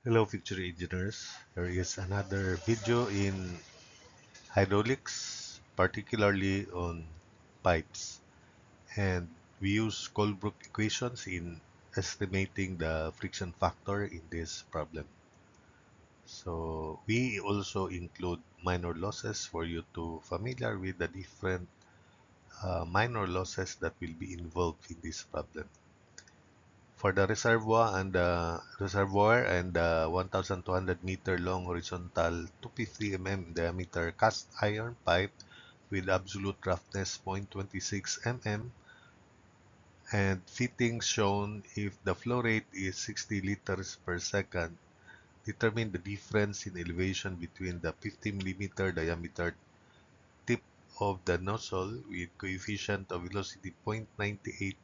Hello future engineers, there is another video in hydraulics, particularly on pipes, and we use Colebrook equations in estimating the friction factor in this problem. So we also include minor losses for you to familiar with the different minor losses that will be involved in this problem. For the reservoir and the 1,200 meter long horizontal 250 mm diameter cast iron pipe with absolute roughness 0.26 mm and fittings shown if the flow rate is 60 liters per second, determine the difference in elevation between the 50 millimeter diameter tip of the nozzle with coefficient of velocity 0.98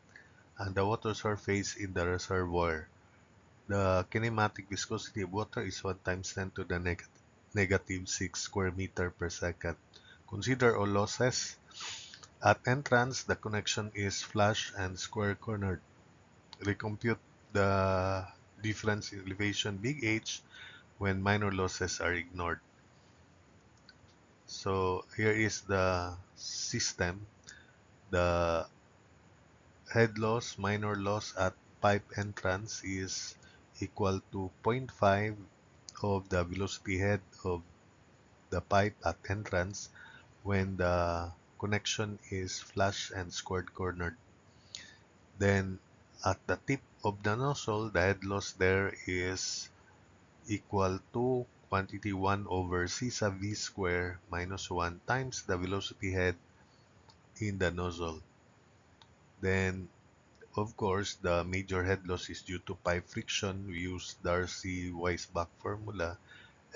and the water surface in the reservoir. The kinematic viscosity of water is 1 times 10 to the negative 6 square meter per second. Consider all losses. At entrance, the connection is flush and square cornered. Recompute the difference in elevation big H when minor losses are ignored. So here is the system. The head loss, minor loss at pipe entrance is equal to zero point 0.5 of the velocity head of the pipe at entrance when the connection is flush and squared cornered. Then at the tip of the nozzle, the head loss there is equal to quantity 1 over C sub V square minus 1 times the velocity head in the nozzle. Then, of course, the major head loss is due to pipe friction. We use Darcy-Weisbach formula,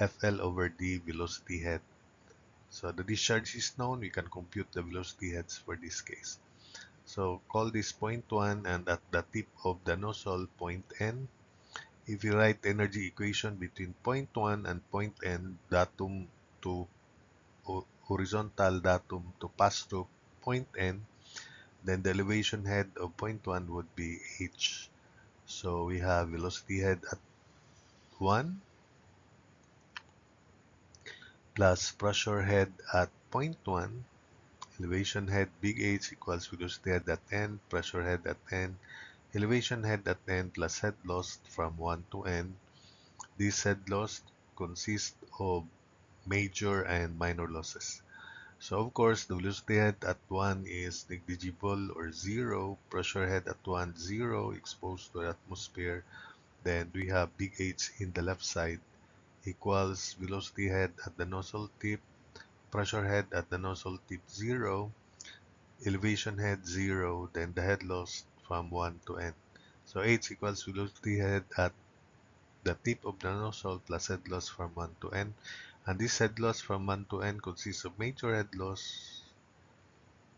FL over D velocity head. So the discharge is known, we can compute the velocity heads for this case. So call this point 1 and at the tip of the nozzle point N. If you write the energy equation between point 1 and point N, datum to horizontal datum to pass through point N, then the elevation head of point 1 would be h. So we have velocity head at 1 plus pressure head at point 1. Elevation head big H equals velocity head at n, pressure head at n, elevation head at n plus head loss from 1 to n. This head loss consists of major and minor losses. So of course, the velocity head at 1 is negligible or 0, pressure head at 1, 0, exposed to the atmosphere. Then we have big H in the left side equals velocity head at the nozzle tip, pressure head at the nozzle tip 0, elevation head 0, then the head loss from 1 to n. So H equals velocity head at the tip of the nozzle plus head loss from 1 to n. And this head loss from 1 to n consists of major head loss,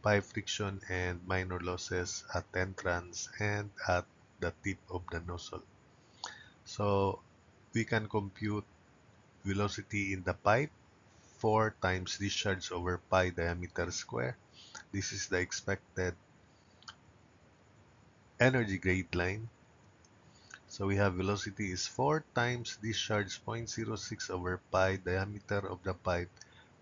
pipe friction, and minor losses at entrance and at the tip of the nozzle. So we can compute velocity in the pipe 4 times discharge over pi diameter square. This is the expected energy grade line. So we have velocity is 4 times discharge 0.06 over pi diameter of the pipe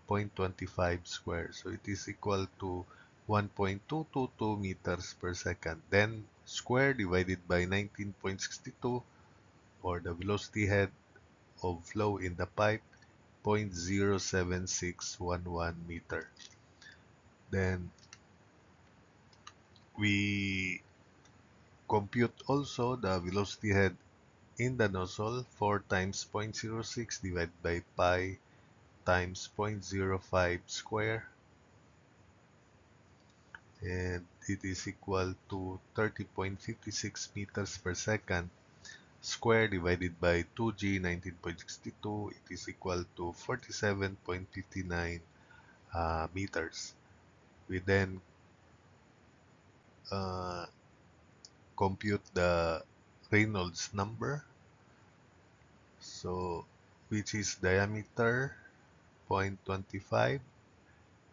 0.25 square. So it is equal to 1.222 meters per second. Then square divided by 19.62 or the velocity head of flow in the pipe 0.07611 meter. Then we compute also the velocity head in the nozzle 4 times 0.06 divided by pi times 0.05 square, and it is equal to 30.56 meters per second square divided by 2g 19.62. It is equal to 47.59 meters. We then uh, compute the Reynolds number, so which is diameter 0.25,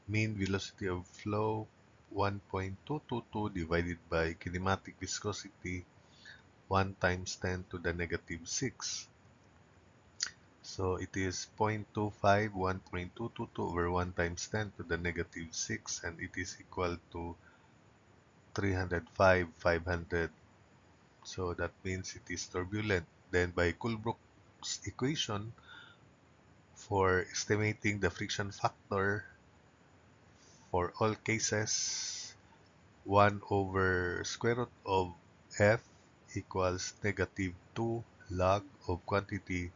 mean velocity of flow 1.222 divided by kinematic viscosity 1 times 10 to the negative 6. So it is 0.25, 1.222 over 1 times 10 to the negative 6, and it is equal to 305, 500. So that means it is turbulent. Then by Coolbrook's equation for estimating the friction factor for all cases, 1 over square root of F equals negative 2 log of quantity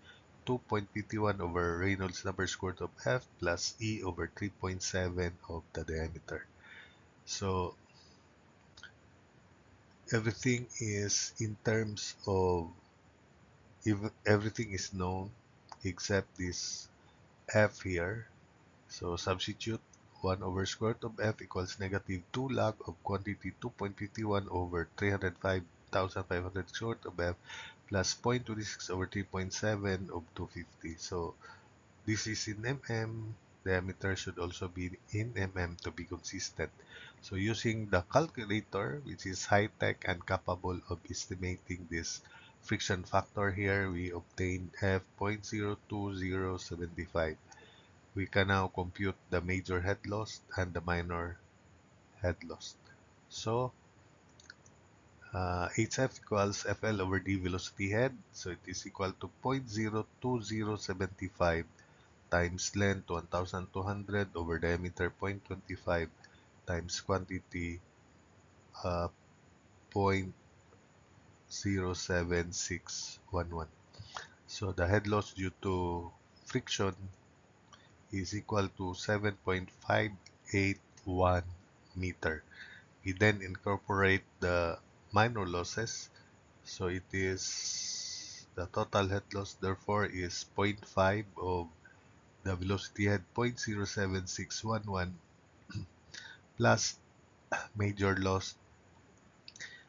2.51 over Reynolds number square root of F plus E over 3.7 of the diameter. So everything is in terms of, if everything is known except this F here. So substitute 1 over square root of F equals negative 2 log of quantity 2.51 over 305,500 square root of F plus 0.26 over 3.7 of 250. So this is in mm. Diameter should also be in mm to be consistent. So using the calculator, which is high-tech and capable of estimating this friction factor here, we obtained F.02075. We can now compute the major head loss and the minor head loss. So HF equals FL over D velocity head. So it is equal to 0.02075 times length 1,200 over diameter 0.25 times quantity 0.07611. So the head loss due to friction is equal to 7.581 meter. We then incorporate the minor losses. So it is the total head loss therefore is zero point 0.5 of the velocity head 0.07611 plus major loss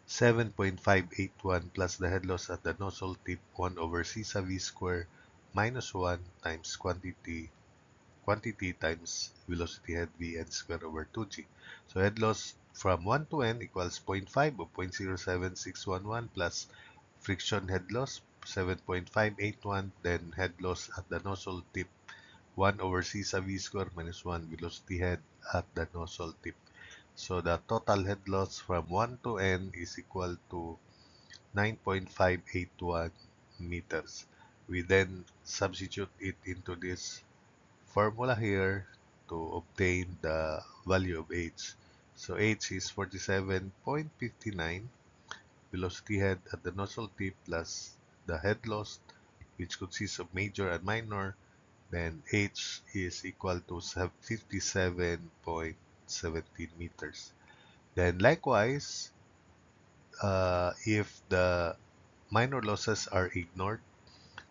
7.581 plus the head loss at the nozzle tip 1 over C sub V square minus 1 times quantity times velocity head Vn square over 2g. So head loss from 1 to n equals zero point 0.5 of 0.07611 plus friction head loss 7.581, then head loss at the nozzle tip 1 over C sub V square minus 1 velocity head at the nozzle tip. So the total head loss from 1 to n is equal to 9.581 meters. We then substitute it into this formula here to obtain the value of h. So h is 47.59 velocity head at the nozzle tip plus the head loss, which consists of major and minor, then h is equal to 57.17 meters. Then likewise, if the minor losses are ignored,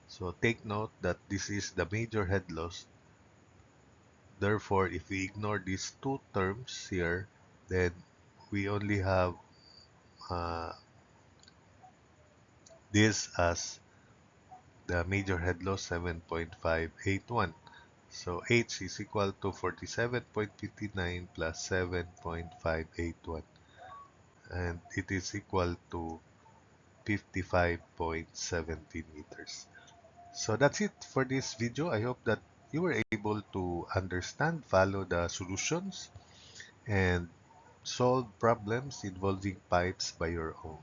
so take note that this is the major head loss. Therefore, if we ignore these two terms here, then we only have uh, this as the major head loss 7.581. So H is equal to 47.59 plus 7.581, and it is equal to 55.17 meters. So that's it for this video. I hope that you were able to understand, follow the solutions, and solve problems involving pipes by your own.